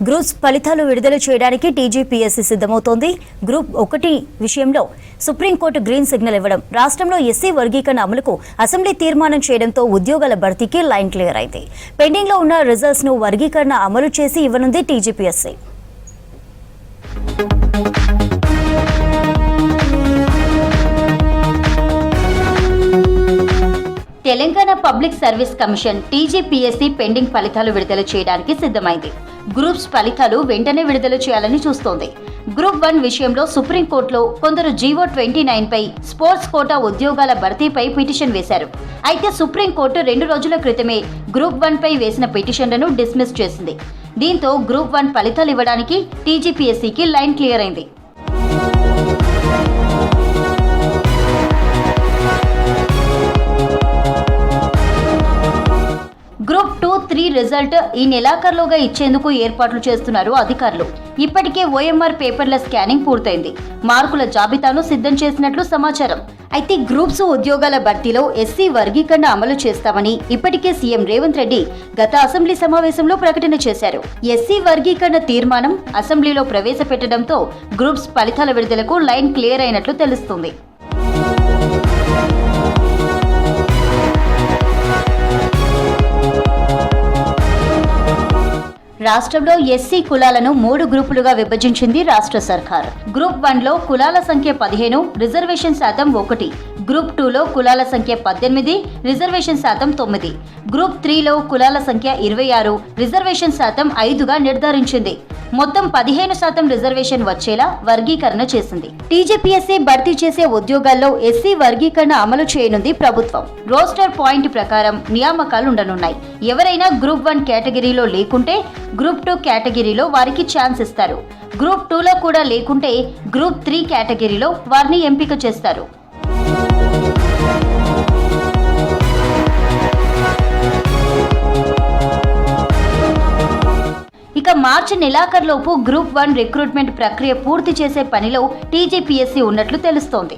Groups ఫలితాలు విడుదల చేయడానికి టీజీపీఎస్సీ సిద్ధమవుతోంది. గ్రూప్ 1 విషయంలో సుప్రీంకోర్టు గ్రీన్ సిగ్నల్ ఇవ్వడం, రాష్ట్రంలో ఎస్సీ వర్గీకరణ అమలుకు అసెంబ్లీ తీర్మానం చేయడంతో ఉద్యోగాల భర్తీకి లైన్ క్లియర్ అయింది. పెండింగ్ లో ఉన్న రిజల్ట్స్ ను వర్గీకరణ అమలు చేసి ఇవ్వనుంది TGPSC. Telangana public service commission TGPSC pending ఫలితాలు విడుదల చేయడానికి సిద్ధమైంది. గ్రూప్స్ ఫలితాలు వెంటనే విడుదల చేయాలని చూస్తోంది. గ్రూప్ 1 విషయంలో సుప్రీంకోర్టులో కొందరు జీవో 29 పై స్పోర్ట్స్ కోటా ఉద్యోగాల భర్తీపై పిటిషన్ వేశారు. అయితే సుప్రీంకోర్టు 2 రోజుల క్రితమే గ్రూప్ 1 పై వేసిన పిటిషన్లను డిస్మిస్ చేసింది. దీంతో గ్రూప్ 1 ఫలితాలు ఇవ్వడానికి టీజీపీఎస్సీకి లైన్ క్లియర్ అయింది. గ్రూప్ 2, 3 రిజల్ట్ ఈ నెలాఖరులోగా ఇచ్చేందుకు ఏర్పాట్లు చేస్తున్నారు అధికారులు. ఇప్పటికే ఓఎంఆర్ పేపర్ల స్కానింగ్ పూర్తయింది. మార్కుల జాబితాను సిద్ధం చేసినట్లు సమాచారం. అయితే గ్రూప్స్ ఉద్యోగాల భర్తీలో ఎస్సీ వర్గీకరణ అమలు చేస్తామని ఇప్పటికే సీఎం రేవంత్ రెడ్డి గత అసెంబ్లీ సమావేశంలో ప్రకటన చేశారు. ఎస్సీ వర్గీకరణ తీర్మానం అసెంబ్లీలో ప్రవేశపెట్టడంతో గ్రూప్స్ ఫలితాల విడుదలకు లైన్ క్లియర్ అయినట్లు తెలుస్తుంది. రాష్ట్రంలో ఎస్సీ కులాలను 3 గ్రూపులుగా విభజించింది రాష్ట్ర సర్కార్. గ్రూప్ 1లో కులాల సంఖ్య 15, రిజర్వేషన్ శాతం 1. గ్రూప్ 2లో కులాల సంఖ్య 18, రిజర్వేషన్ శాతం 9. గ్రూప్ 3లో కులాల సంఖ్య 26, రిజర్వేషన్ శాతం 5గా నిర్ధారించింది. మొత్తం 15% రిజర్వేషన్ వచ్చేలా వర్గీకరణ చేసింది. టీజీపీఎస్సీ భర్తీ చేసే ఉద్యోగాల్లో ఎస్సీ వర్గీకరణ అమలు చేయనుంది ప్రభుత్వం. రోస్టర్ పాయింట్ ప్రకారం నియామకాలు ఉండనున్నాయి. ఎవరైనా గ్రూప్ 1 కేటగిరీలో లేకుంటే గ్రూప్ 2 కేటగిరీలో వారికి ఛాన్స్ ఇస్తారు. గ్రూప్ 2లో కూడా లేకుంటే గ్రూప్ 3 కేటగిరీలో వారిని ఎంపిక చేస్తారు. ఇక మార్చి నెలాఖరులోపు గ్రూప్ 1 రిక్రూట్మెంట్ ప్రక్రియ పూర్తి చేసే పనిలో టీజీపీఎస్సీ ఉన్నట్లు తెలుస్తోంది.